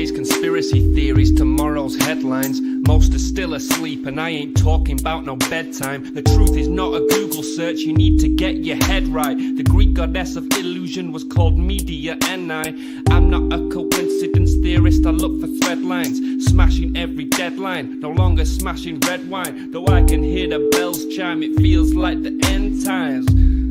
Yesterday's conspiracy theories, tomorrow's headlines. Most are still asleep and I ain't talking about no bedtime. The truth is not a Google search, you need to get your head right. The Greek goddess of illusion was called Media, and I'm not a coincidence theorist, I look for thread lines. Smashing every deadline, no longer smashing red wine. Though I can hear the bells chime, it feels like the end times.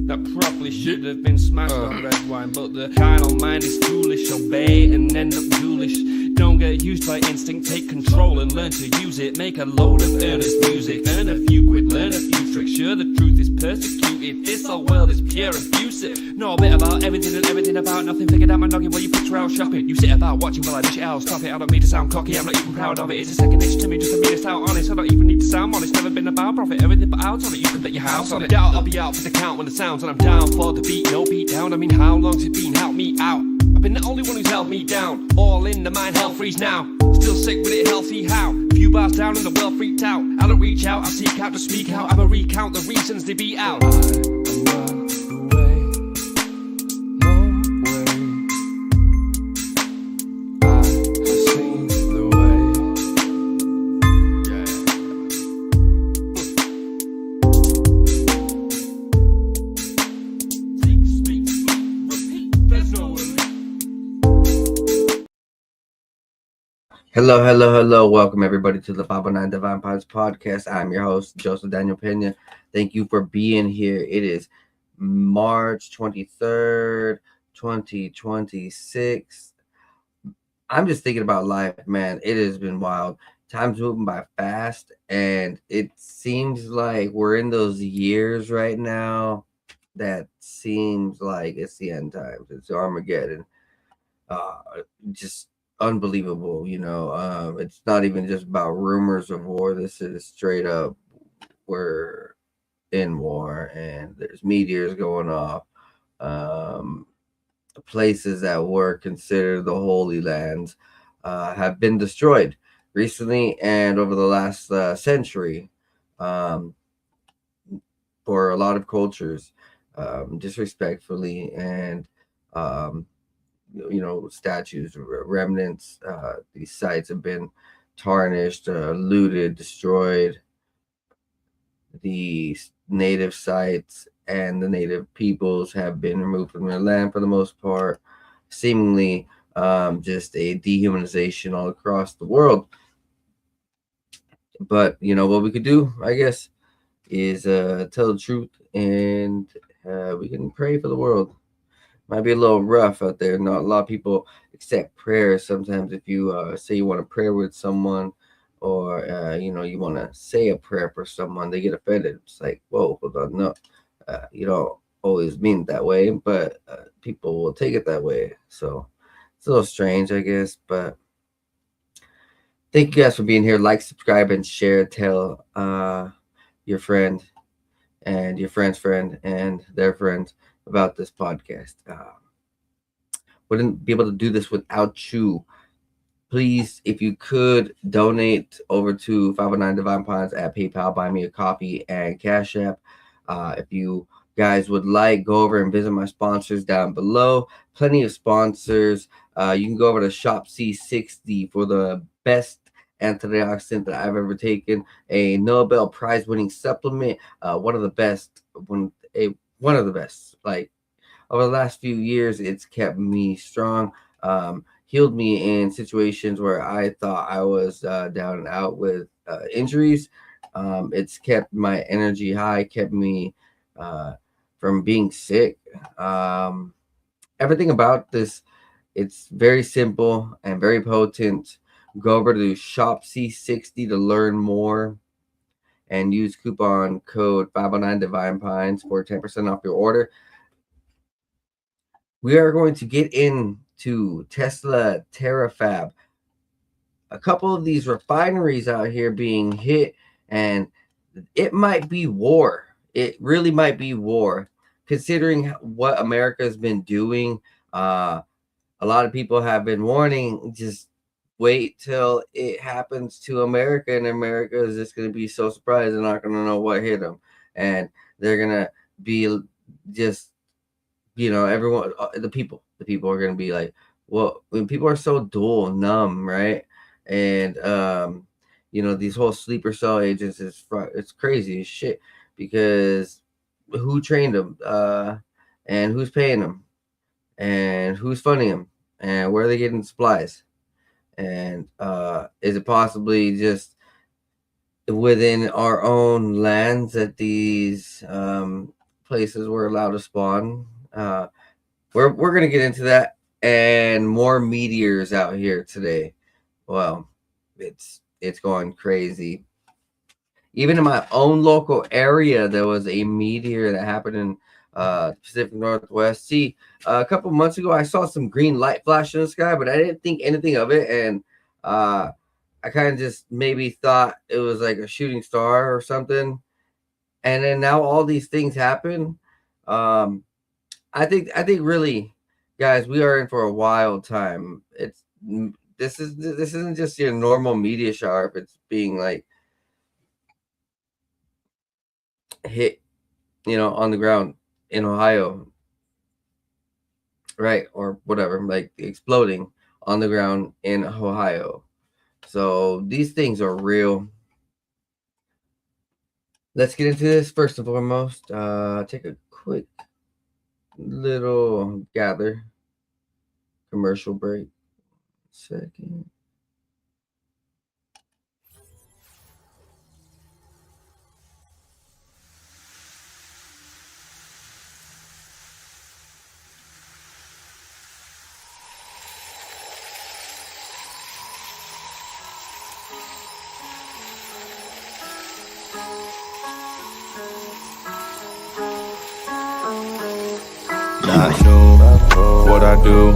That probably should have been smashed on red wine, but the carnal mind is foolish. Obey and end up ghoulish. Don't get used by instinct, take control and learn to use it. Make a load of earnest music, earn a few quid, learn a few tricks. Sure, the truth is persecuted, this whole world is pure abusive. Know a bit about everything and everything about nothing. Figured out my noggin while you picture out shopping. You sit about watching while I dish it out, stop it. I don't mean to sound cocky, I'm not even proud of it. It's a second nature to me just to be this out honest. I don't even need to sound honest, never been about profit. Everything but out on it, you can bet your house on it. Doubt I'll be out for the count when the sounds, and I'm down for the beat, no beat down. I mean, how long's it been? Help me out. I've been the only one who's held me down. All in the mind, hell freeze now. Still sick with it, healthy how? Few bars down and the world freaked out. I don't reach out, I seek out to speak out. I'ma recount the reasons they beat out. Hello. Welcome, everybody, to the 509 Divine Pines podcast. I'm your host, Joseph Daniel Pena. Thank you for being here. It is March 23rd, 2026. I'm just thinking about life, man. It has been wild. Time's moving by fast, and it seems like we're in those years right now that seems like it's the end times. It's Armageddon. Just unbelievable, it's not even just about rumors of war. This is straight up, we're in war, and there's meteors going off. Places that were considered the Holy Lands have been destroyed recently and over the last century, for a lot of cultures, disrespectfully, and statues, remnants, these sites have been tarnished, looted, destroyed. The native sites and the native peoples have been removed from their land for the most part, seemingly just a dehumanization all across the world. But what we could do, I guess, is tell the truth, and we can pray for the world. Might be a little rough out there. Not a lot of people accept prayers. Sometimes if you say you want to pray with someone, or you want to say a prayer for someone, they get offended. It's like, whoa, hold on, no, you don't always mean it that way, but people will take it that way. So it's a little strange, I guess. But thank you guys for being here. Like, subscribe, and share. Tell your friend and your friend's friend and their friends about this podcast. Wouldn't be able to do this without you. Please, if you could, donate over to 509 Divine Pines at PayPal, buy me a coffee, and Cash App. If you guys would like, go over and visit my sponsors down below. Plenty of sponsors. You can go over to Shop C60 for the best antioxidant that I've ever taken, a Nobel Prize winning supplement, one of the best. One of the best. Like, over the last few years, it's kept me strong, healed me in situations where I thought I was down and out with injuries. It's kept my energy high, kept me from being sick. Everything about this, it's very simple and very potent. Go over to Shop C60 to learn more, and use coupon code 509 Divine Pines for 10% off your order. We are going to get into Tesla Terafab. A couple of these refineries out here being hit, and it might be war. It really might be war, considering what America has been doing. A lot of people have been warning, just wait till it happens to America, and America is just going to be so surprised they're not going to know what hit them, and they're going to be just, everyone, the people are going to be like, well, when people are so dull, numb, right? And these whole sleeper cell agents it's crazy as shit because who trained them, and who's paying them, and who's funding them, and where are they getting supplies, and is it possibly just within our own lands that these places were allowed to spawn? We're gonna get into that and more meteors out here today. Well, it's going crazy. Even in my own local area, there was a meteor that happened in Pacific Northwest. See, a couple months ago, I saw some green light flash in the sky, but I didn't think anything of it, and I kind of just maybe thought it was like a shooting star or something. And then now all these things happen. Um, I think really, guys, we are in for a wild time. This isn't just your normal media shower. If it's being like hit, on the ground in Ohio, right, or whatever, like exploding on the ground in Ohio. So these things are real. Let's get into this first and foremost. Take a quick little gather commercial break. Second. Not new, what I do.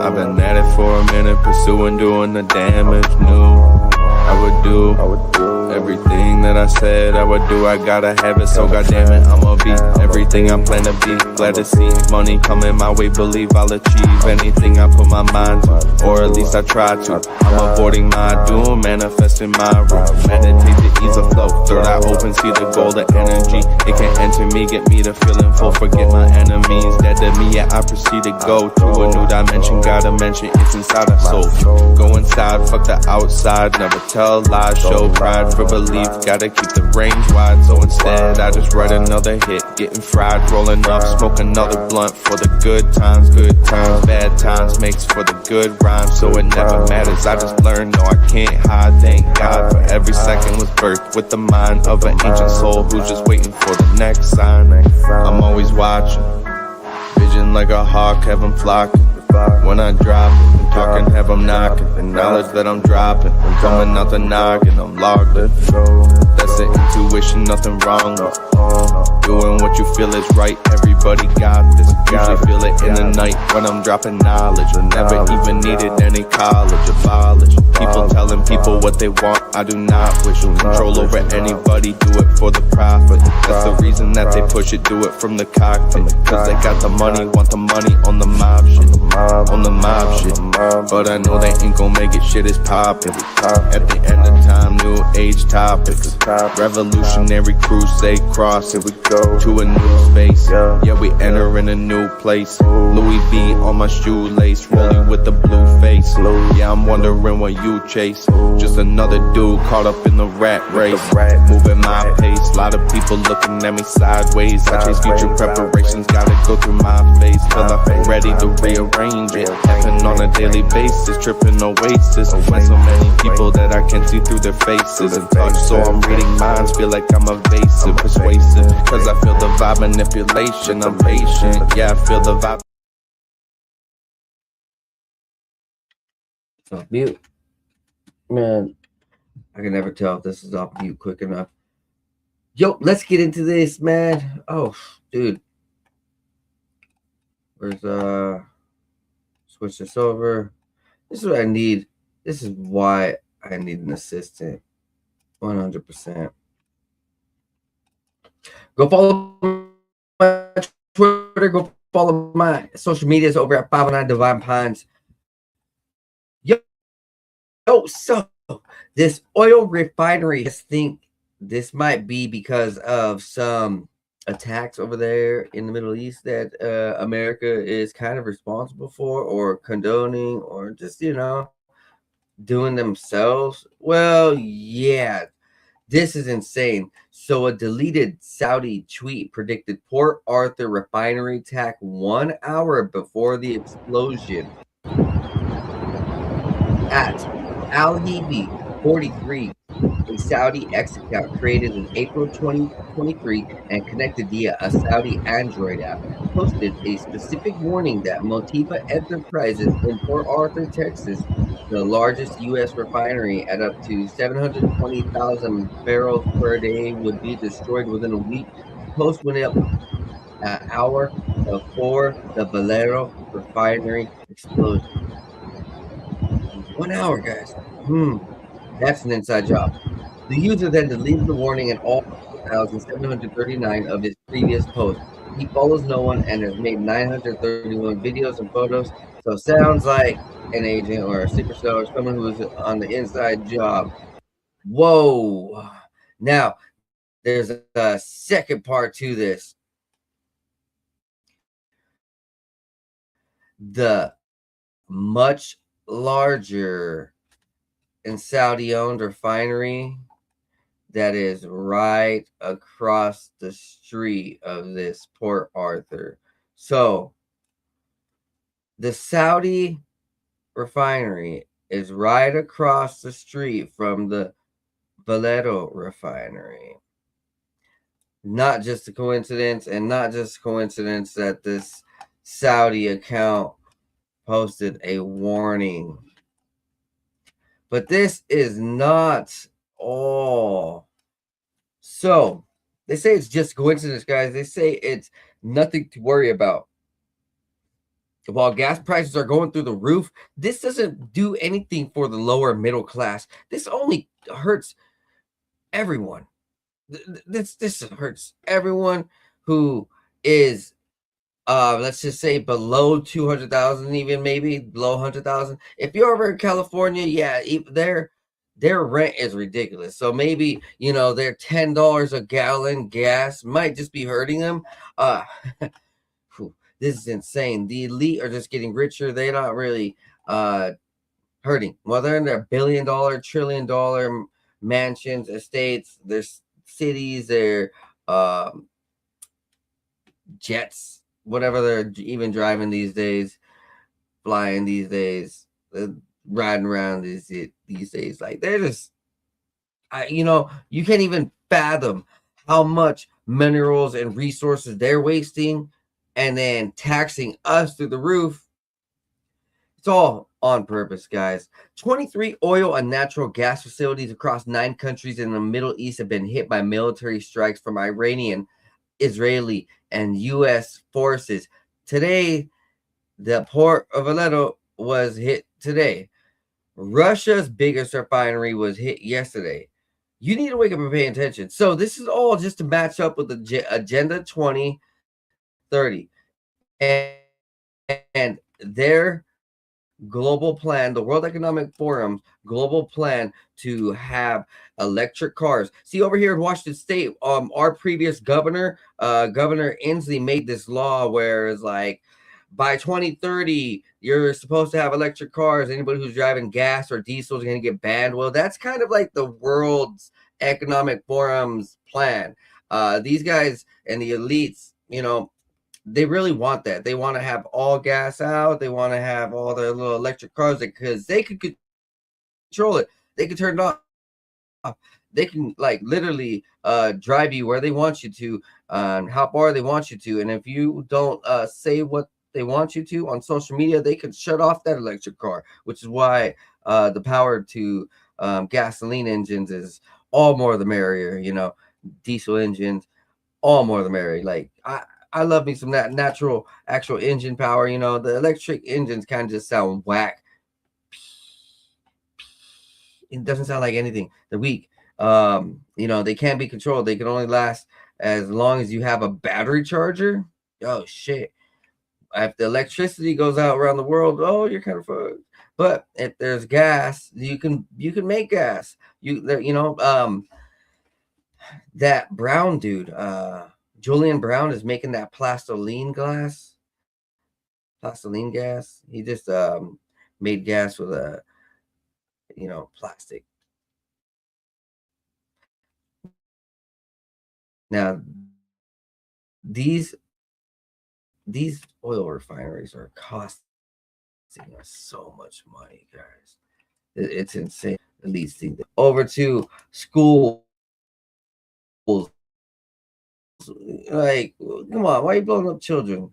I've been at it for a minute, pursuing, doing the damage new. I would do everything that I said I would do. I gotta have it, so goddamn it, I'ma be everything I plan to be. Glad to see money coming my way, believe I'll achieve anything I put my mind to, or at least I try to. I'm avoiding my doom, manifesting my room. Meditate to ease the flow. Third eye open, see the golden energy. It can enter me, get me to feeling full. Forget my enemies, dead to me, yeah, I proceed to go to a new dimension. Gotta mention it's inside our soul. Go inside, fuck the outside. Never tell lies, show pride for belief. Gotta keep the range wide, so instead I just write another hit. Getting fried, rolling up, smoke another blunt for the good times. Good times, bad times makes for the good rhymes. So it never matters, I just learned, no I can't hide. Thank God for every second was birthed with the mind of an ancient soul who's just waiting for the next sign. I'm always watching, vision like a hawk, have 'em flocking. When I drop it, I'm talking, have 'em knocking. The knowledge that I'm dropping, I'm coming out the noggin, I'm logged in. That's the intuition, nothing wrong with doing what you feel is right, everybody got this. Usually feel it in the night when I'm dropping knowledge. Never even needed any college, abolished people telling people what they want. I do not wish control over anybody, do it for the profit. That's the reason that they push it, do it from the cockpit. Cause they got the money, want the money on the mob shit. On the mob shit, but I know they ain't gon' make it, shit is poppin'. At the end of time, new age topics. Revolutionary crusade cross, here we go to a new space. Yeah, we enter in a new place. Louis V on my shoelace, rolling with the blue face. Yeah, I'm wondering what you chase. Just another dude caught up in the rat race. Moving my pace, lot of people looking at me sideways. I chase future preparations, gotta go through my phase. Till I'm ready to rearrange it. Happen on a daily basis, tripping oasis. When so many people that I can see through their faces and touch, so I'm reading minds, feel like I'm evasive, persuasive. Cause I feel the vibe, manipulation, I'm patient. Yeah, I feel the vibe. It's off mute. Man, I can never tell if this is off mute quick enough. Yo, let's get into this, man. Oh, dude. Where's switch this over. This is what I need. This is why I need an assistant. 100%. Go follow my Twitter. Go follow my social medias over at 509 Divine Pines. Yo, so this oil refinery, I think this might be because of some attacks over there in the Middle East that America is kind of responsible for, or condoning, or just doing themselves? Well, yeah, this is insane. So a deleted Saudi tweet predicted Port Arthur refinery attack 1 hour before the explosion. At Al Hibi 43, a Saudi X account created in April 2023 and connected via a Saudi Android app, posted a specific warning that Motiva Enterprises in Port Arthur, Texas, the largest U.S. refinery at up to 720,000 barrels per day, would be destroyed within a week. The post went up an hour before the Valero refinery explosion. 1 hour, guys. That's an inside job. The user then deleted the warning and all 4,739 of his previous posts. He follows no one and has made 931 videos and photos. So sounds like an agent or a secret cell or someone who is on the inside job. Whoa. Now, there's a second part to this. The much larger and Saudi-owned refinery that is right across the street of this Port Arthur. So the Saudi refinery is right across the street from the Valero refinery. Not just a coincidence, and not just a coincidence that this Saudi account posted a warning. But this is not all. So they say it's just coincidence, guys. They say it's nothing to worry about. While gas prices are going through the roof, this doesn't do anything for the lower middle class. This only hurts everyone. This hurts everyone who is let's just say below 200,000, even maybe below 100,000. If you're over in California, yeah, their rent is ridiculous. So maybe their $10 a gallon gas might just be hurting them. This is insane. The elite are just getting richer. They're not really hurting. Well, they're in their $1 billion, $1 trillion mansions, estates, their cities, their jets, whatever they're even driving these days, flying these days, riding around these days. Like they're just, you can't even fathom how much minerals and resources they're wasting and then taxing us through the roof. It's all on purpose, guys. 23 oil and natural gas facilities across 9 countries in the Middle East have been hit by military strikes from Iranian, Israeli, and U.S. forces. Today, the port of Valero was hit today. Russia's biggest refinery was hit yesterday. You need to wake up and pay attention. So this is all just to match up with the Agenda 2030 and their global plan, the World Economic Forum's global plan to have electric cars. See, over here in Washington State, our previous governor, Governor Inslee, made this law where it's like by 2030 you're supposed to have electric cars. Anybody who's driving gas or diesel is going to get banned. Well, that's kind of like the World's Economic Forum's plan. These guys and the elites, they really want that. They want to have all gas out. They want to have all their little electric cars because they could control it. They can turn it off. They can literally drive you where they want you to, how far they want you to. And if you don't say what they want you to on social media, they can shut off that electric car, which is why the power to gasoline engines is all more the merrier. Diesel engines, all more the merrier. I love me some that natural actual engine power. The electric engines kind of just sound whack. It doesn't sound like anything. They're weak. They can't be controlled. They can only last as long as you have a battery charger. Oh shit. If the electricity goes out around the world, you're kind of fucked. But if there's gas, you can make gas. That brown dude, Julian Brown is making that plastoline gas. He just made gas with a plastic. Now these oil refineries are costing us so much money, guys. It's insane. At least over to schools. Like, come on, why are you blowing up children?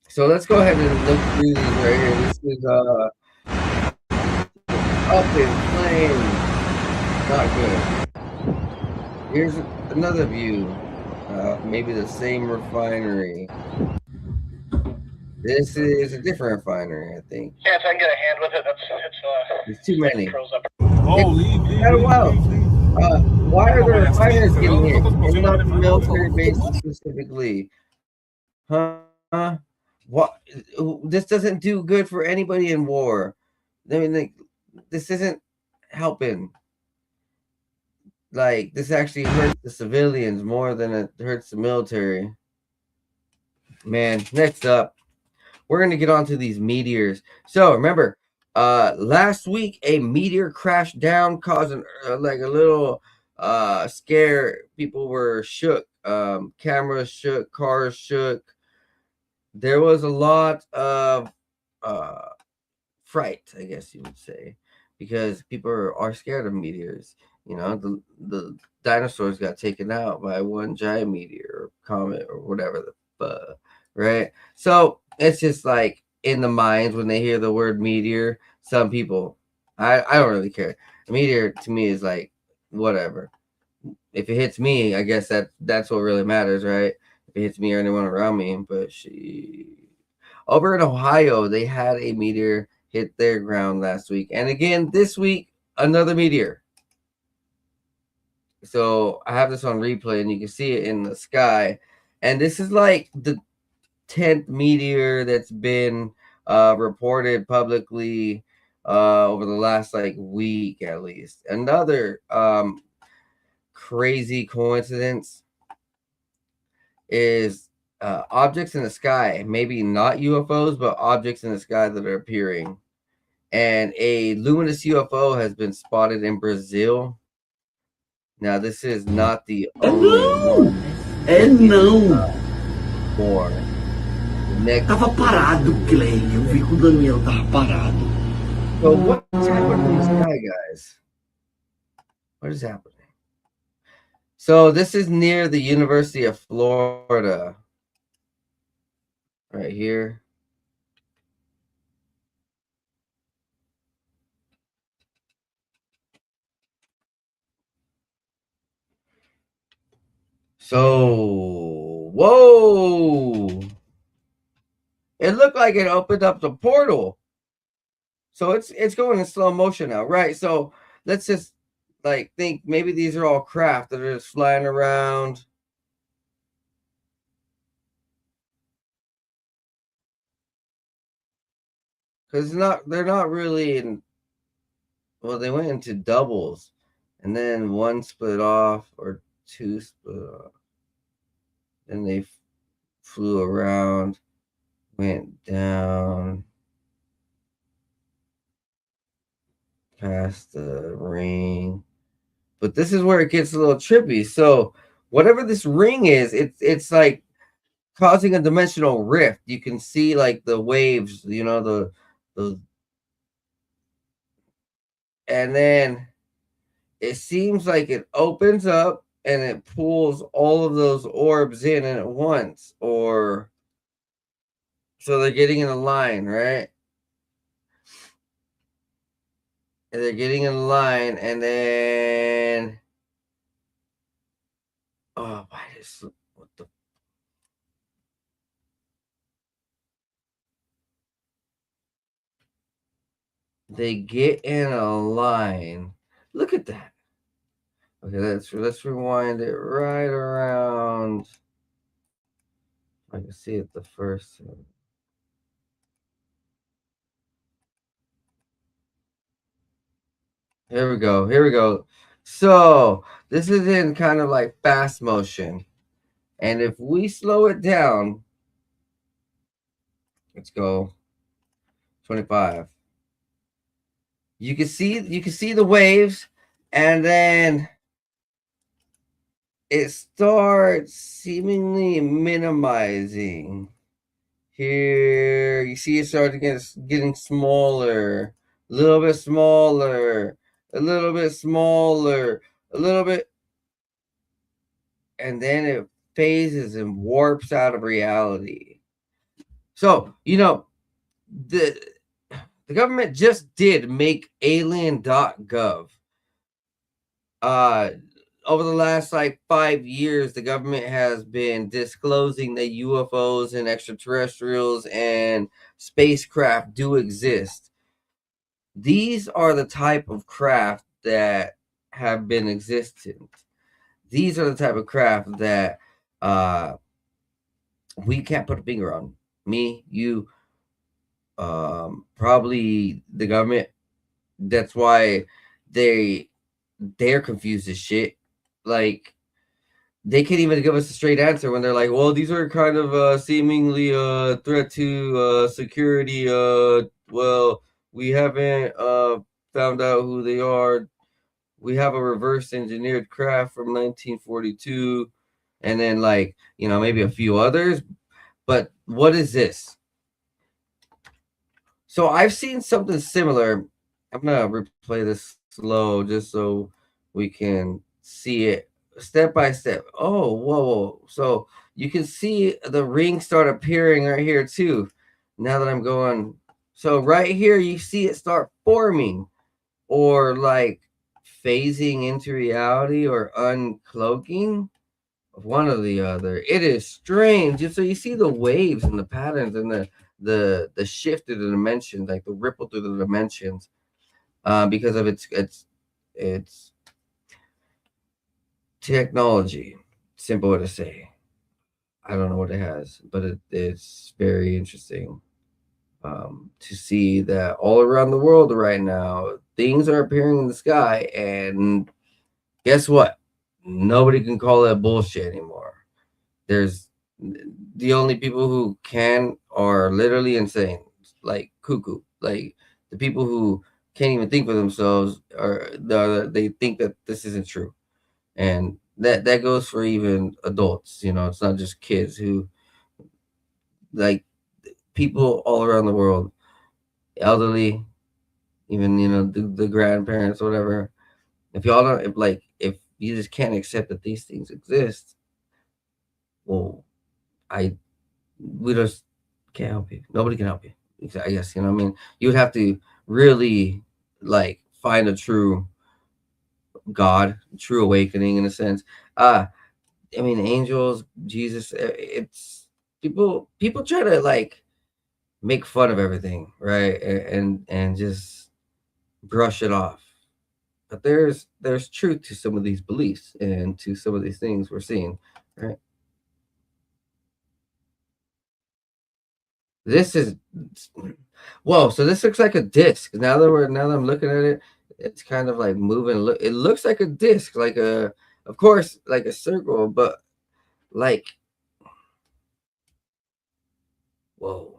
So let's go ahead and look through these right here. This is up in flames. Not good. Here's another view. Maybe the same refinery. This is a different refinery, I think. Yeah, if I can get a hand with it, There's too many. Oh, leave. Why are the refiners getting hit and not the military bases specifically? Huh? What? This doesn't do good for anybody in war. I mean, like, this isn't helping. Like, this actually hurts the civilians more than it hurts the military. Man, next up, we're going to get onto these meteors. So, remember, last week, a meteor crashed down, causing like a little scare. People were shook. Cameras shook. Cars shook. There was a lot of fright, I guess you would say, because people are scared of meteors. You know, the dinosaurs got taken out by one giant meteor or comet or whatever right? So it's just like in the minds when they hear the word meteor. Some people, I don't really care. A meteor to me is like whatever. If it hits me, I guess that's what really matters, right? If it hits me or anyone around me. But over in Ohio, they had a meteor hit their ground last week, and again this week, another meteor. So I have this on replay, and you can see it in the sky. And this is like the 10th meteor that's been reported publicly over the last like week at least. Another crazy coincidence is objects in the sky, maybe not UFOs, but objects in the sky that are appearing. And a luminous UFO has been spotted in Brazil. Now, this is not the only one. More. Tava parado, Clay. Eu vi que o Daniel tava parado. So what's happening in the sky, guys? What is happening? So this is near the University of Florida. Right here. So, whoa. It looked like it opened up the portal. So it's going in slow motion now, right? So let's just like think maybe these are all craft that are just flying around. Because they're not really in. Well, they went into doubles, and then one split off or two split off. Then they flew around, went down past the ring. But this is where it gets a little trippy. So whatever this ring is, it's like causing a dimensional rift. You can see like the waves, you know, the and then it seems like it opens up and it pulls all of those orbs in at once, or so they're getting in a line, right? And they're getting in line, and then what the they get in a line. Look at that. Okay, let's rewind it right around. I can see it the first time. Here we go. So this is in kind of like fast motion. And if we slow it down, let's go 25. You can see the waves, and then it starts seemingly minimizing. Here, you see it starting getting smaller, a little bit smaller, a little bit smaller, a little bit, and then it phases and warps out of reality. So, the government just did make alien.gov. Over the last like 5 years, the government has been disclosing that UFOs and extraterrestrials and spacecraft do exist. These are the type of craft that have been existent. These are the type of craft that we can't put a finger on. Me, you, probably the government. That's why they're confused as shit. Like, they can't even give us a straight answer when they're like, well, these are kind of seemingly a threat to security. Well, we haven't found out who they are. We have a reverse engineered craft from 1942, and then, like, maybe a few others. But what is this? So I've seen something similar. I'm gonna replay this slow just so we can see it step by step. Oh, whoa. So you can see the ring start appearing right here too. Now that I'm going, so right here you see it start forming, or like phasing into reality, or uncloaking, one or the other. It is strange. So you see the waves and the patterns and the shift of the dimensions, like the ripple through the dimensions, because of its technology. Simple to say. I don't know what it has, but it's very interesting to see that all around the world right now, things are appearing in the sky, and guess what? Nobody can call that bullshit anymore. There's the only people who can are literally insane, like cuckoo. Like, the people who can't even think for themselves they think that this isn't true, and that goes for even adults. It's not just kids who, like, people all around the world, elderly, even the grandparents, whatever. If y'all don't, if you just can't accept that these things exist, well, I we just can't help you. Nobody can help you. I guess, what I mean, you would have to really, like, find a true God, true awakening in a sense. I mean, angels, Jesus. It's people try to, like, make fun of everything, right? And just brush it off. But there's truth to some of these beliefs and to some of these things we're seeing, right? This is whoa. So this looks like a disc. Now that I'm looking at it, it's kind of like moving. It looks like a disc, like of course, like a circle, but like, whoa.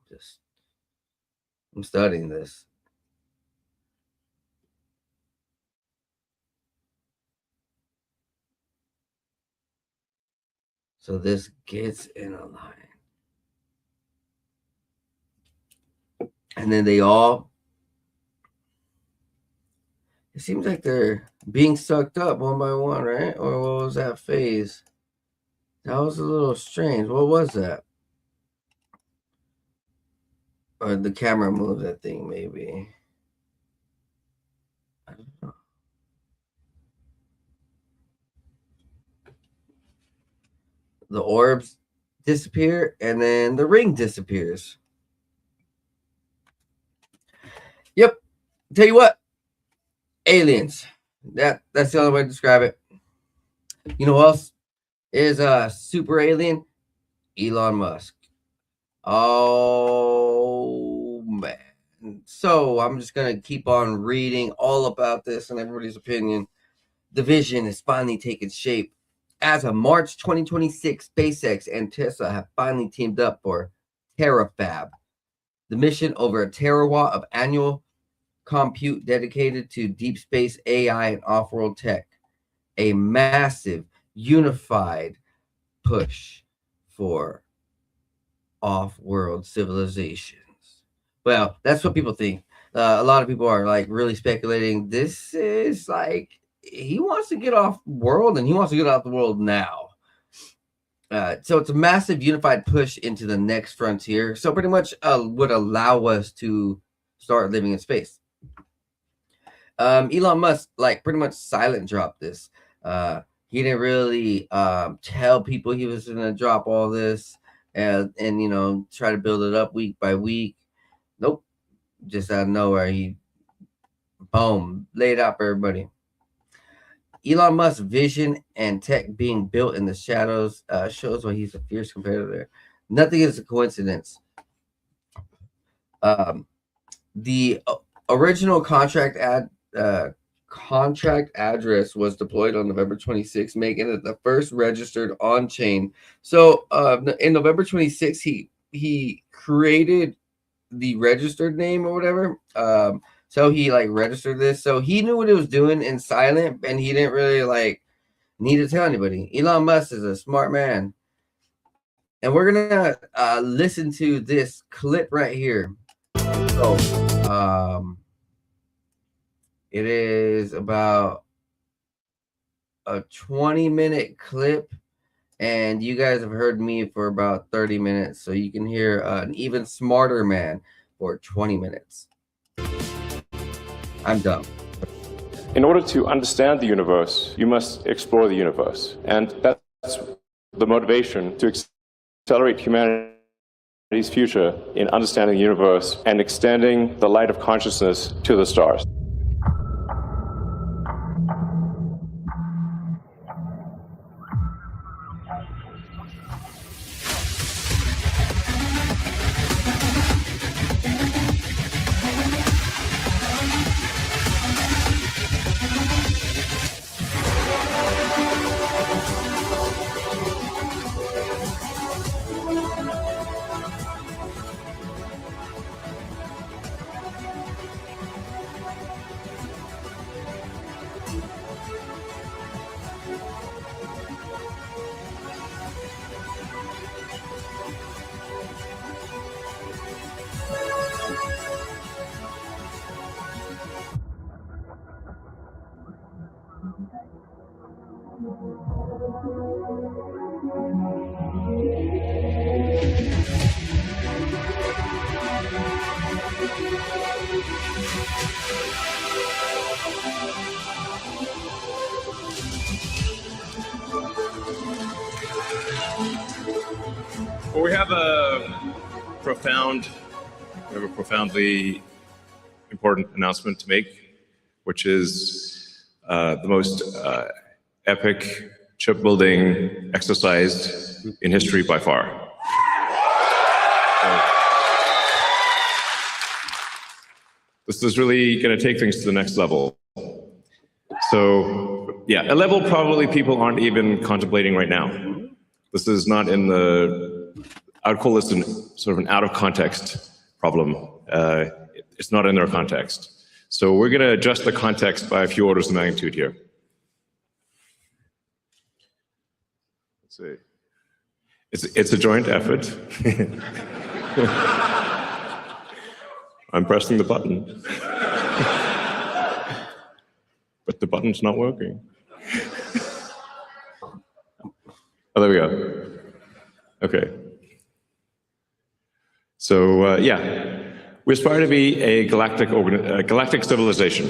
Just I'm studying this. So this gets in a line, and then they all. It seems like they're being sucked up one by one, right? Or what was that phase? That was a little strange. What was that? Or the camera moved that thing, maybe. I don't know. The orbs disappear, and then the ring disappears. Yep. Tell you what, aliens. That's the only way to describe it. You know who else is a super alien? Elon Musk. Oh man. So I'm just gonna keep on reading all about this and everybody's opinion. The vision is finally taking shape. As of March 2026, SpaceX and Tesla have finally teamed up for Terafab, the mission over a terawatt of annual compute dedicated to deep space AI and off-world tech. A massive, unified push for off-world civilizations. Well, that's what people think. A lot of people are like really speculating. This is like he wants to get off world, and he wants to get off the world now. So it's a massive unified push into the next frontier. So pretty much would allow us to start living in space. Elon Musk like pretty much silent dropped this. He didn't really tell people he was gonna drop all this and you know try to build it up week by week. Nope, just out of nowhere he boom laid out for everybody. Elon Musk's vision and tech being built in the shadows shows why he's a fierce competitor. Nothing is a coincidence. The original contract address was deployed on November 26, making it the first registered on-chain. So in November 26, he created the registered name or whatever. So he like registered this. So he knew what he was doing in silent, and he didn't really like need to tell anybody. Elon Musk is a smart man. And we're gonna listen to this clip right here. So it is about a 20-minute clip, and you guys have heard me for about 30 minutes, so you can hear an even smarter man for 20 minutes. I'm done. In order to understand the universe, you must explore the universe. And that's the motivation to accelerate humanity's future in understanding the universe and extending the light of consciousness to the stars. Well, we have a profoundly important announcement to make, which is the most epic chip building exercise in history by far. This is really going to take things to the next level. So, yeah, a level probably people aren't even contemplating right now. This is not in the, I would call this sort of an out of context problem. It's not in their context. So we're going to adjust the context by a few orders of magnitude here. Let's see. It's a joint effort. I'm pressing the button. But the button's not working. Oh, there we go. Okay. So, yeah, we aspire to be a galactic civilization.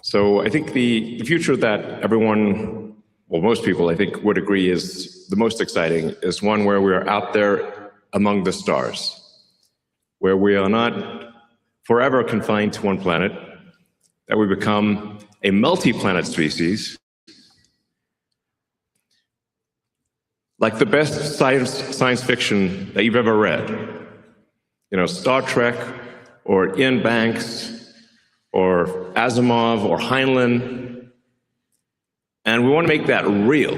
So I think the future that everyone, well, most people, I think, would agree is the most exciting is one where we are out there among the stars, where we are not forever confined to one planet, that we become a multi-planet species, like the best science fiction that you've ever read. You know, Star Trek, or Ian Banks, or Asimov, or Heinlein. And we want to make that real.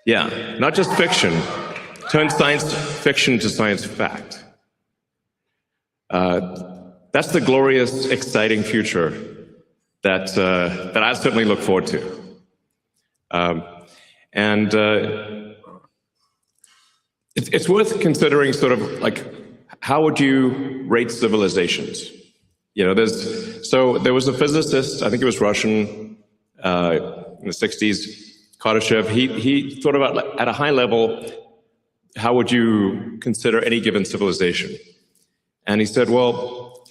Yeah, not just fiction. Turn science fiction to science fact. That's the glorious, exciting future that I certainly look forward to. It's worth considering sort of like, how would you rate civilizations? You know, there was a physicist, I think it was Russian, in the 60s, Kardashev. He thought about, like, at a high level, how would you consider any given civilization? And he said, well,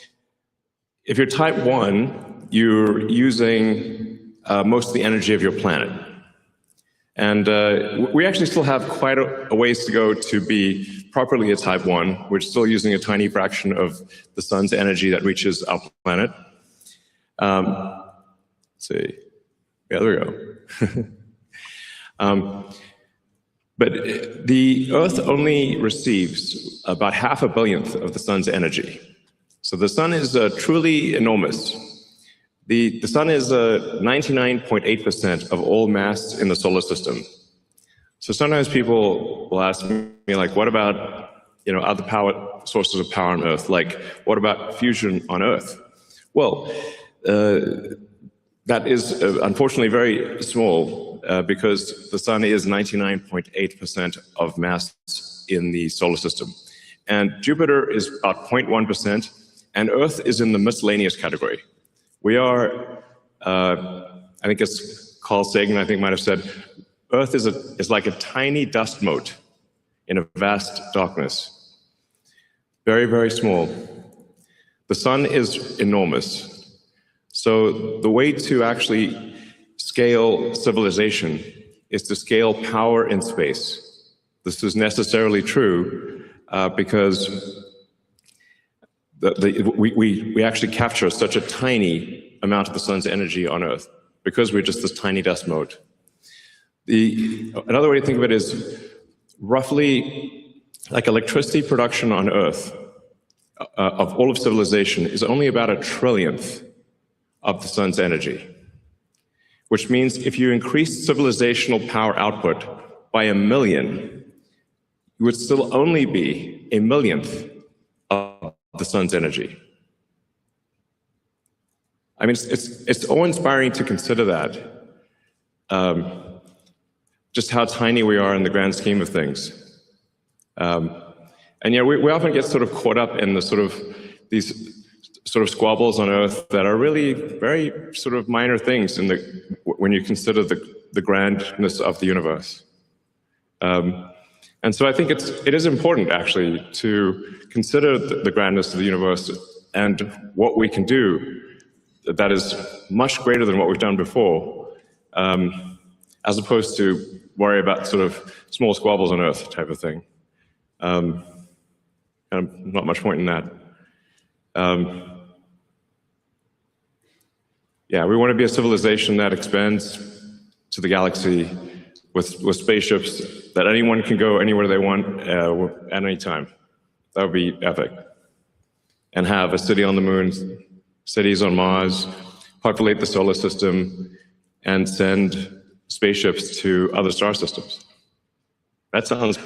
if you're type 1, you're using most of the energy of your planet. And we actually still have quite a ways to go to be properly a type 1. We're still using a tiny fraction of the sun's energy that reaches our planet. Let's see. Yeah, there we go. But the Earth only receives about 0.5 billionth of the sun's energy. So the sun is truly enormous. The sun is 99.8% of all mass in the solar system. So sometimes people will ask me, like, what about, you know, other power sources of power on Earth? Like, what about fusion on Earth? Well, that is unfortunately very small because the sun is 99.8% of mass in the solar system. And Jupiter is about 0.1%, and Earth is in the miscellaneous category. We are, I think it's Carl Sagan, I think, might have said, Earth is like a tiny dust mote in a vast darkness. Very, very small. The sun is enormous. So the way to actually scale civilization is to scale power in space. This is necessarily true because we actually capture such a tiny amount of the sun's energy on Earth because we're just this tiny dust mote. Another way to think of it is roughly like electricity production on Earth of all of civilization is only about 1/trillionth of the sun's energy, which means if you increase civilizational power output by 1 million, you would still only be 1 millionth of the sun's energy. I mean, it's awe-inspiring to consider that, just how tiny we are in the grand scheme of things. And yeah, we often get sort of caught up in the these sort of squabbles on Earth that are really very sort of minor things when you consider the grandness of the universe. And so I think it is important, actually, to consider the grandness of the universe and what we can do that is much greater than what we've done before, as opposed to worry about sort of small squabbles on Earth type of thing. Not much point in that. Yeah, we want to be a civilization that expands to the galaxy with spaceships that anyone can go anywhere they want at any time. That would be epic. And have a city on the moon, cities on Mars, populate the solar system, and send spaceships to other star systems. That sounds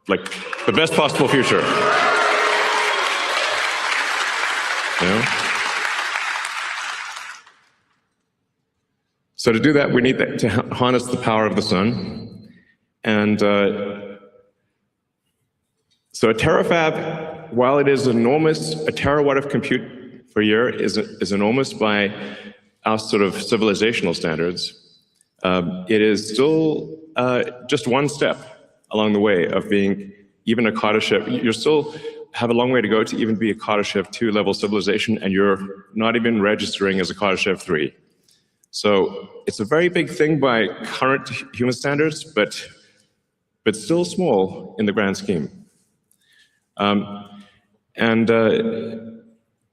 like the best possible future. You know? So to do that, we need to harness the power of the sun. And so a terafab, while it is enormous, a terawatt of compute per year is enormous by our sort of civilizational standards. It is still just one step along the way of being even a Kardashev. You still have a long way to go to even be a Kardashev 2 level civilization, and you're not even registering as a Kardashev 3. So it's a very big thing by current human standards, but still small in the grand scheme.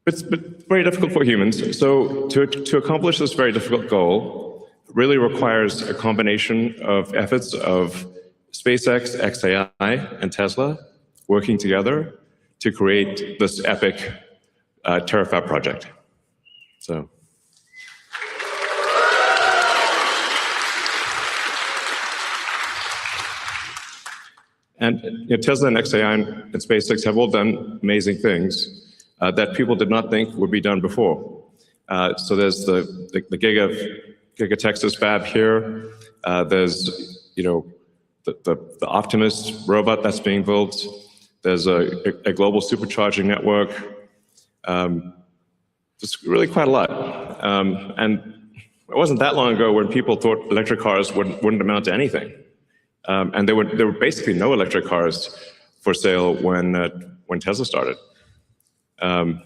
It's very difficult for humans. So to accomplish this very difficult goal really requires a combination of efforts of SpaceX, XAI, and Tesla working together to create this epic Terafab project. So. And Tesla and XAI and SpaceX have all done amazing things that people did not think would be done before. So there's the Giga Texas fab here. There's the Optimus robot that's being built. There's a global supercharging network. Just really quite a lot. And it wasn't that long ago when people thought electric cars wouldn't amount to anything. And there were basically no electric cars for sale when Tesla started. And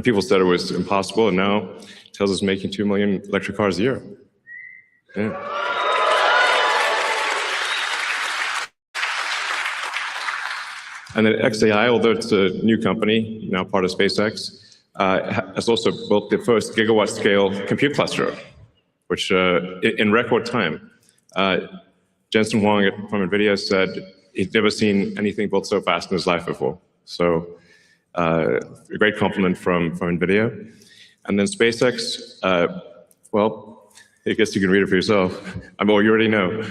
people said it was impossible, and now Tesla's making 2 million electric cars a year. Yeah. And then XAI, although it's a new company, now part of SpaceX, has also built the first gigawatt scale compute cluster, which in record time. Jensen Huang from NVIDIA said he'd never seen anything built so fast in his life before. So a great compliment from NVIDIA. And then SpaceX, well, I guess you can read it for yourself. Well, you already know.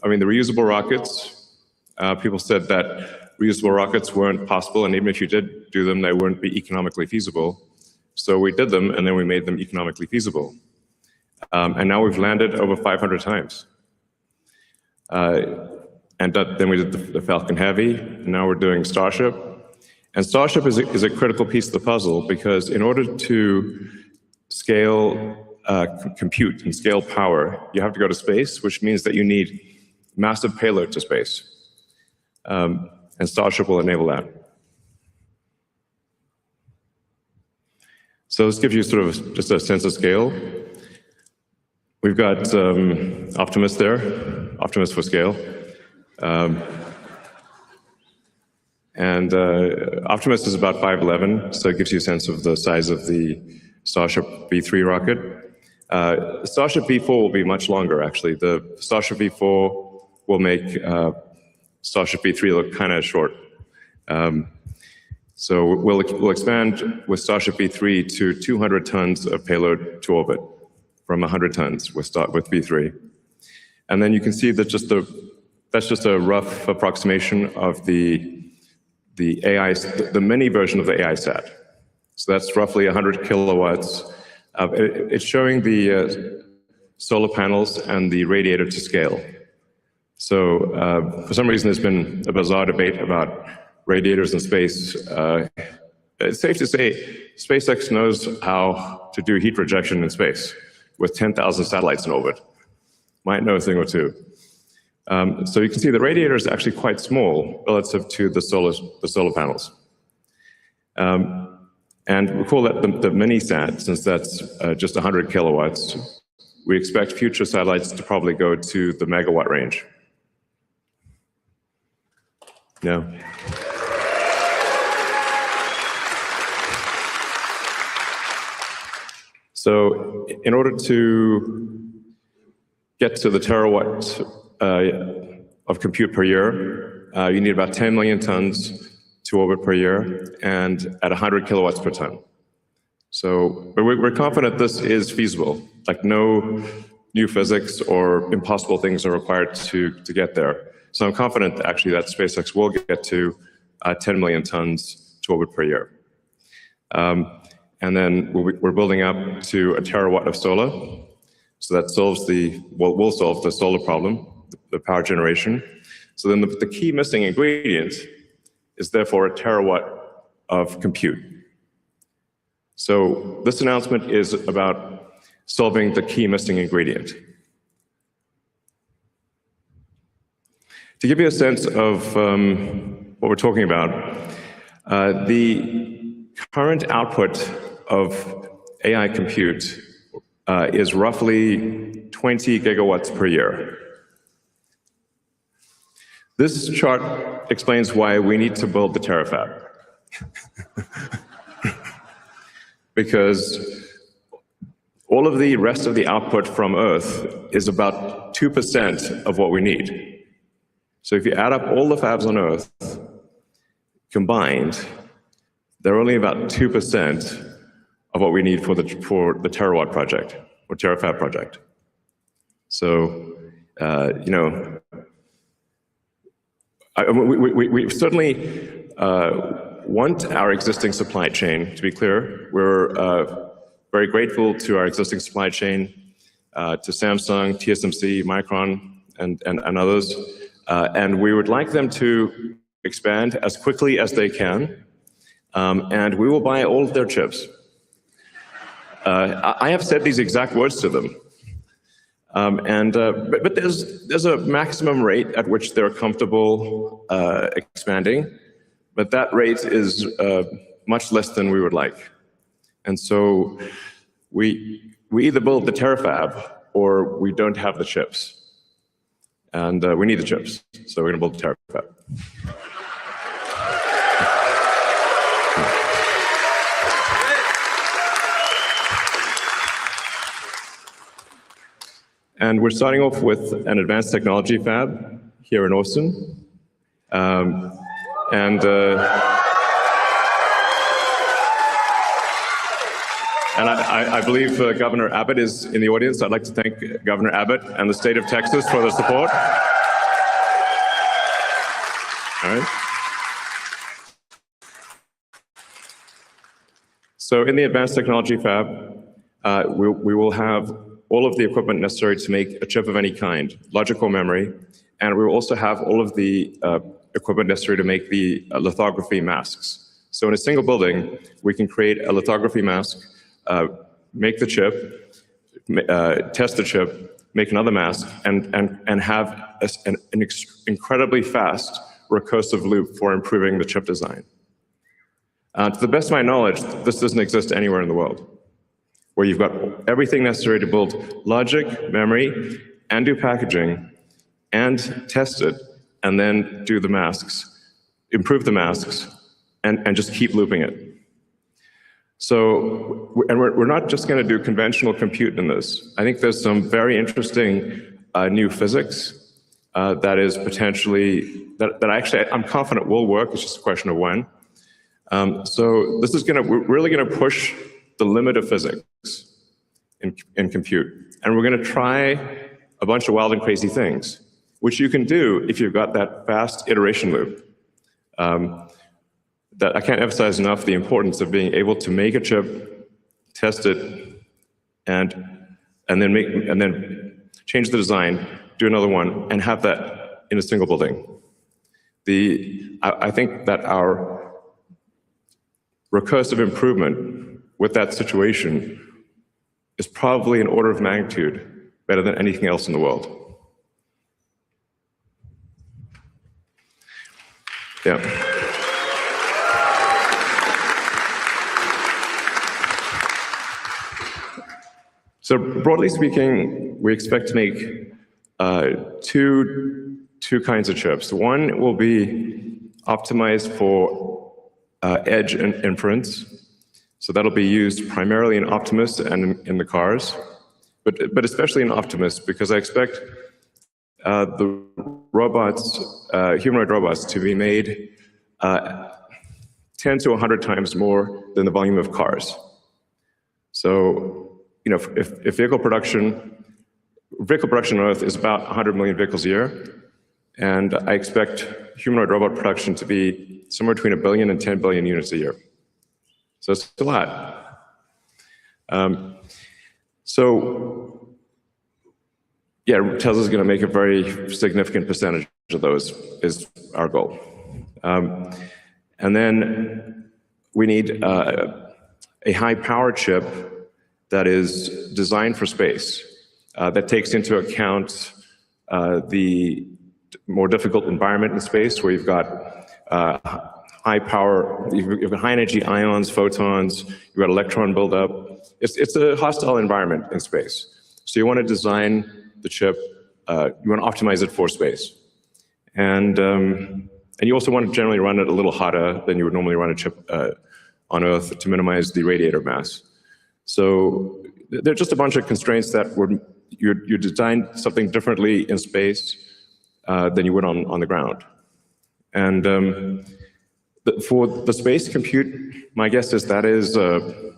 I mean, the reusable rockets, people said that reusable rockets weren't possible, and even if you did do them, they wouldn't be economically feasible. So we did them, and then we made them economically feasible. And now we've landed over 500 times. And then we did the Falcon Heavy, and now we're doing Starship. And Starship is a critical piece of the puzzle, because in order to scale compute and scale power, you have to go to space, which means that you need massive payload to space. And Starship will enable that. So this gives you sort of just a sense of scale. We've got Optimus there, Optimus for scale. And Optimus is about 5'11", so it gives you a sense of the size of the Starship V3 rocket. Starship V4 will be much longer, actually. The Starship V4 will make Starship V3 look kind of short. So we'll expand with Starship V3 to 200 tons of payload to orbit from 100 tons with V3. And then you can see that that's just a rough approximation of the mini version of the AI sat. So that's roughly 100 kilowatts. It's showing the solar panels and the radiator to scale. So for some reason, there's been a bizarre debate about radiators in space. It's safe to say SpaceX knows how to do heat rejection in space with 10,000 satellites in orbit. Might know a thing or two. So you can see the radiator is actually quite small relative to the solar panels. And we call that the mini-sat, since that's just 100 kilowatts. We expect future satellites to probably go to the megawatt range. No. So in order to get to the terawatt of compute per year, you need about 10 million tons to orbit per year, and at 100 kilowatts per ton. So we're confident this is feasible. Like, no new physics or impossible things are required to get there. So I'm confident actually that SpaceX will get to 10 million tons to orbit per year. And then we're building up to a terawatt of solar. So that will solve the solar problem, the power generation. So then the key missing ingredient is therefore a terawatt of compute. So this announcement is about solving the key missing ingredient. To give you a sense of what we're talking about, the current output of AI compute is roughly 20 gigawatts per year. This chart explains why we need to build the Terafab. Because all of the rest of the output from Earth is about 2% of what we need. So if you add up all the fabs on Earth combined, they're only about 2% of what we need for the terawatt project, or Terafab project. So, We certainly want our existing supply chain, to be clear. We're very grateful to our existing supply chain, to Samsung, TSMC, Micron, and others. And we would like them to expand as quickly as they can, and we will buy all of their chips. I have said these exact words to them. But there's a maximum rate at which they're comfortable expanding, but that rate is much less than we would like. And so we either build the Terafab or we don't have the chips. And we need the chips, so we're gonna build the Terafab. And we're starting off with an advanced technology fab here in Austin. And I believe Governor Abbott is in the audience. I'd like to thank Governor Abbott and the state of Texas for their support. All right. So in the advanced technology fab, we will have all of the equipment necessary to make a chip of any kind, logical memory, and we will also have all of the equipment necessary to make the lithography masks. So in a single building, we can create a lithography mask, make the chip, test the chip, make another mask, and have an incredibly fast recursive loop for improving the chip design. To the best of my knowledge, this doesn't exist anywhere in the world, where you've got everything necessary to build logic, memory, and do packaging, and test it, and then do the masks, improve the masks, and just keep looping it. So, and we're not just gonna do conventional compute in this. I think there's some very interesting new physics that is potentially, that actually I'm confident will work, it's just a question of when. So this is we're really gonna push the limit of physics in compute. And we're gonna try a bunch of wild and crazy things, which you can do if you've got that fast iteration loop. That I can't emphasize enough the importance of being able to make a chip, test it, and then change the design, do another one, and have that in a single building. I think that our recursive improvement with that situation is probably an order of magnitude better than anything else in the world. Yeah. So broadly speaking, we expect to make two kinds of chips. One will be optimized for edge and inference. So that'll be used primarily in Optimus and in the cars, but especially in Optimus, because I expect the robots, humanoid robots, to be made 10 to 100 times more than the volume of cars. So, you know, if vehicle production on Earth is about 100 million vehicles a year, and I expect humanoid robot production to be somewhere between 1 billion and 10 billion units a year. So it's a lot. So yeah, Tesla's going to make a very significant percentage of those, is our goal. And then we need a high-power chip that is designed for space, that takes into account the more difficult environment in space, where you've got high power, you've got high energy ions, photons, you've got electron buildup. It's a hostile environment in space. So you want to design the chip, you want to optimize it for space. And you also want to generally run it a little hotter than you would normally run a chip on Earth to minimize the radiator mass. So there are just a bunch of constraints that you design something differently in space than you would on the ground. And for the space compute, my guess is that is the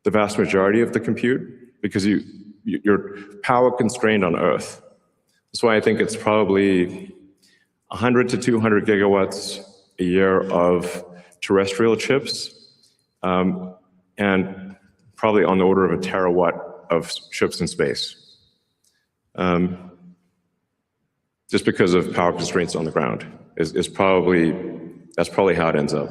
vast majority of the compute, because you're power constrained on Earth. That's why I think it's probably 100 to 200 gigawatts a year of terrestrial chips, and probably on the order of a terawatt of chips in space. Just because of power constraints on the ground that's probably how it ends up.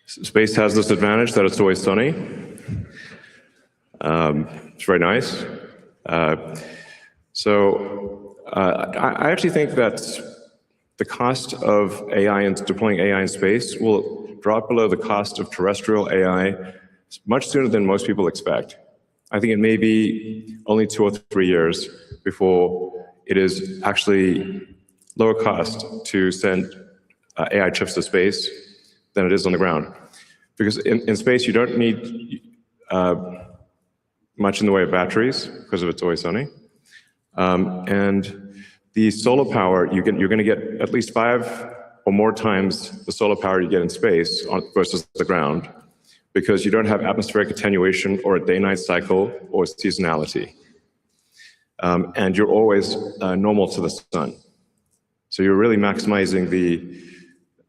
Space has this advantage that it's always sunny. It's very nice. I actually think that the cost of AI and deploying AI in space will drop below the cost of terrestrial AI much sooner than most people expect. I think it may be only 2 or 3 years before it is actually lower cost to send AI chips to space than it is on the ground. Because in space, you don't need much in the way of batteries because of it's always sunny. And the solar power, you're going to get at least 5 or more times the solar power you get in space versus the ground, because you don't have atmospheric attenuation or a day-night cycle or seasonality. And you're always normal to the sun. So you're really maximizing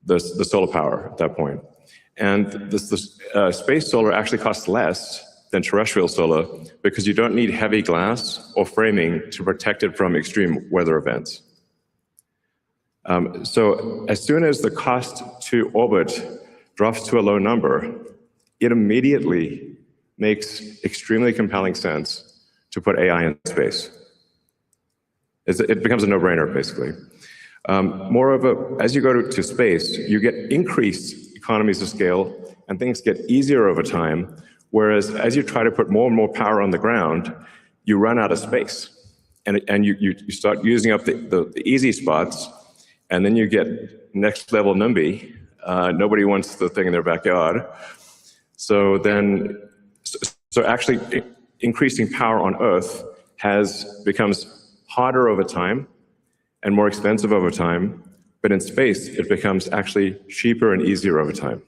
the solar power at that point. And space solar actually costs less than terrestrial solar because you don't need heavy glass or framing to protect it from extreme weather events. So as soon as the cost to orbit drops to a low number, it immediately makes extremely compelling sense to put AI in space. It becomes a no-brainer, basically. Moreover, as you go to space, you get increased economies of scale, and things get easier over time, whereas as you try to put more and more power on the ground, you run out of space. And you start using up the easy spots, and then you get next-level NIMBY. Nobody wants the thing in their backyard. So actually increasing power on Earth becomes harder over time and more expensive over time, but in space, it becomes actually cheaper and easier over time.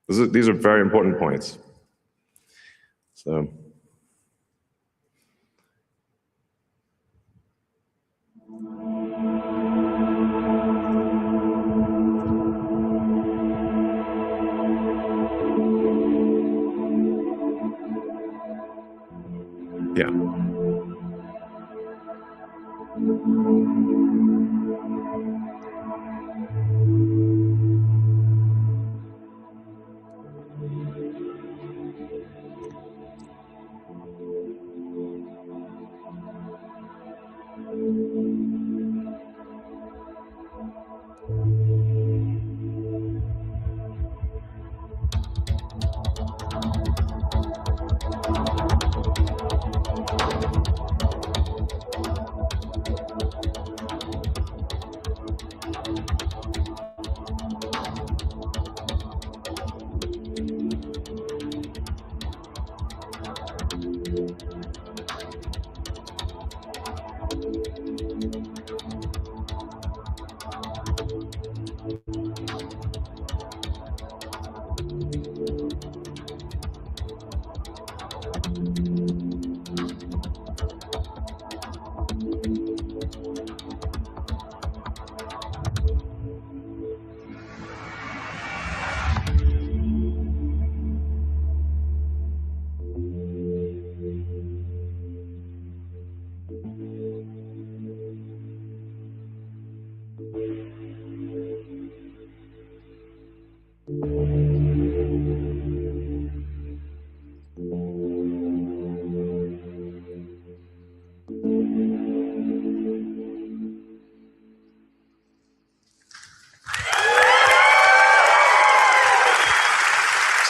These are very important points. So. Yeah.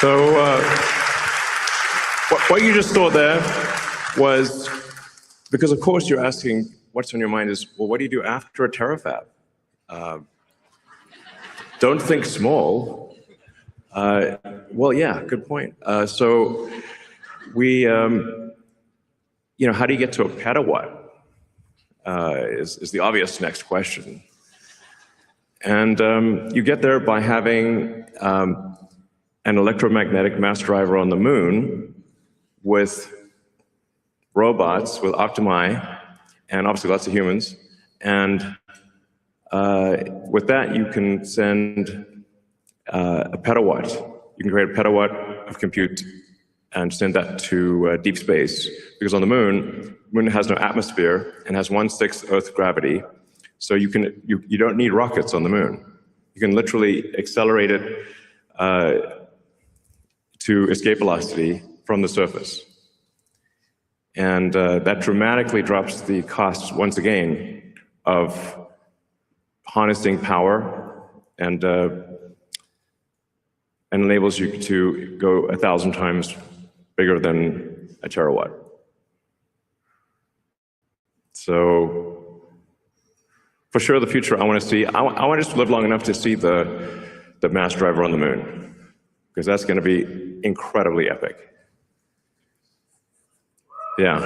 So what you just saw there was, because of course you're asking what's on your mind is, well, what do you do after a terafab? Don't think small. Well, yeah, good point. So we, how do you get to a petawatt is the obvious next question. And you get there by having an electromagnetic mass driver on the moon with robots, with Optimi, and obviously lots of humans. And with that, you can send a petawatt. You can create a petawatt of compute and send that to deep space. Because on the moon has no atmosphere and has 1/6 Earth gravity. So you don't need rockets on the moon. You can literally accelerate it to escape velocity from the surface. And that dramatically drops the cost, once again, of harnessing power and enables you to go 1,000 times bigger than a terawatt. So for sure, the future I want to see, I want us to live long enough to see the mass driver on the moon, because that's going to be incredibly epic. Yeah.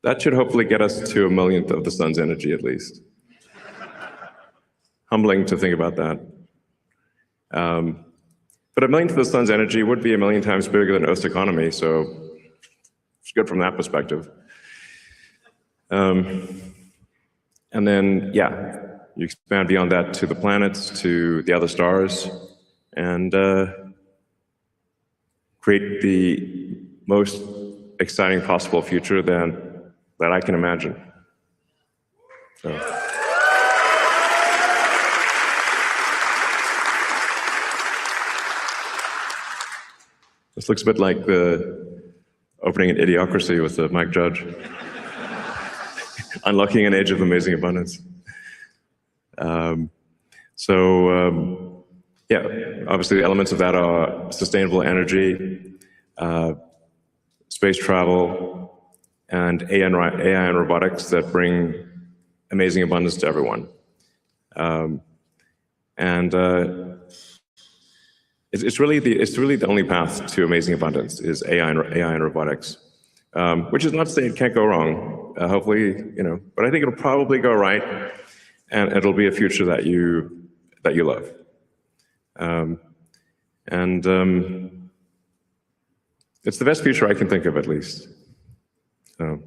That should hopefully get us to 1/millionth of the sun's energy, at least. Humbling to think about that. But 1/millionth of the sun's energy would be 1,000,000 times bigger than Earth's economy, so it's good from that perspective. And then, yeah, you expand beyond that to the planets, to the other stars, and create the most exciting possible future that I can imagine. So. This looks a bit like the opening in Idiocracy with Mike Judge. Unlocking an age of amazing abundance. Yeah, obviously the elements of that are sustainable energy, space travel, and AI and robotics that bring amazing abundance to everyone. It's really the only path to amazing abundance is AI and robotics, which is not to say it can't go wrong. Hopefully, but I think it'll probably go right, and it'll be a future that you love. It's the best future I can think of, at least. So.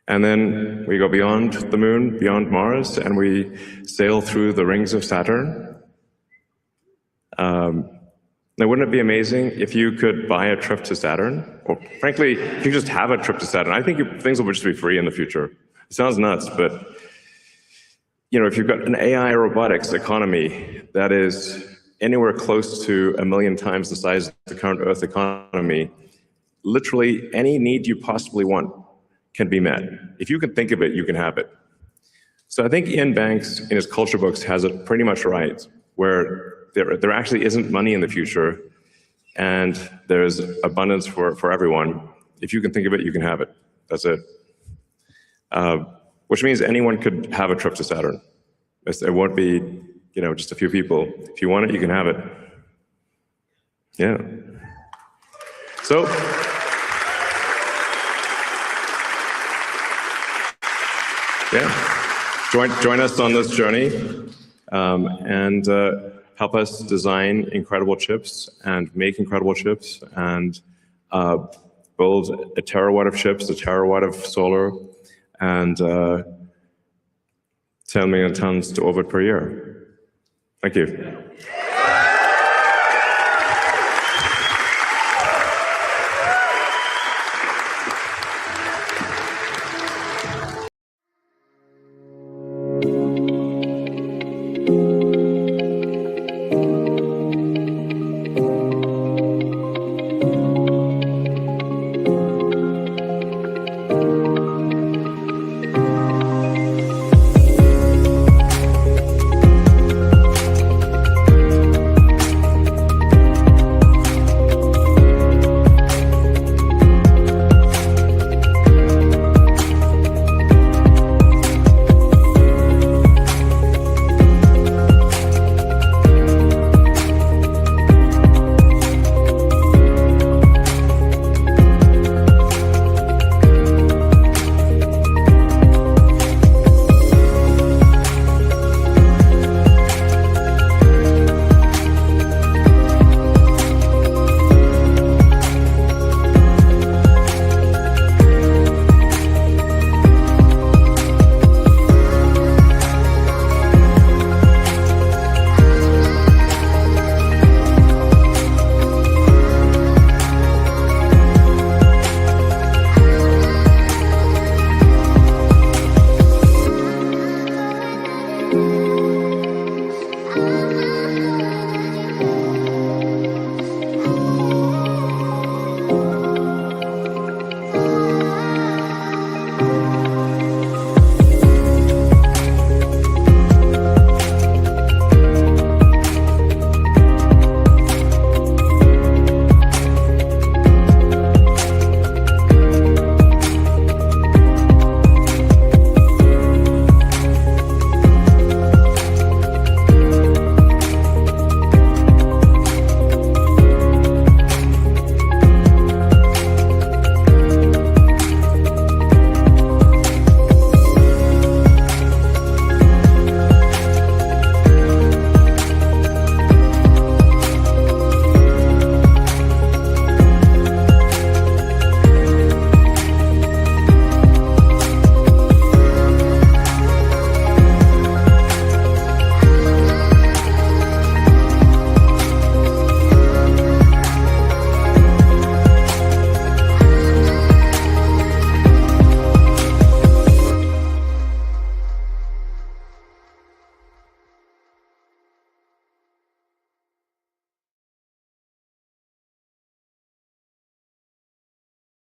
And then we go beyond the moon, beyond Mars, and we sail through the rings of Saturn. Now, wouldn't it be amazing if you could buy a trip to Saturn? Or frankly, if you just have a trip to Saturn, I think things will just be free in the future. It sounds nuts, but if you've got an AI robotics economy that is anywhere close to 1,000,000 times the size of the current Earth economy, literally any need you possibly want can be met. If you can think of it, you can have it. So I think Ian Banks, in his culture books, has it pretty much right, where there actually isn't money in the future, and there's abundance for everyone. If you can think of it, you can have it. That's it. Which means anyone could have a trip to Saturn. It won't be, just a few people. If you want it, you can have it. Yeah. So. Yeah. Join us on this journey, and help us design incredible chips and make incredible chips and build a terawatt of chips, a terawatt of solar, and 10 million tons to orbit per year. Thank you.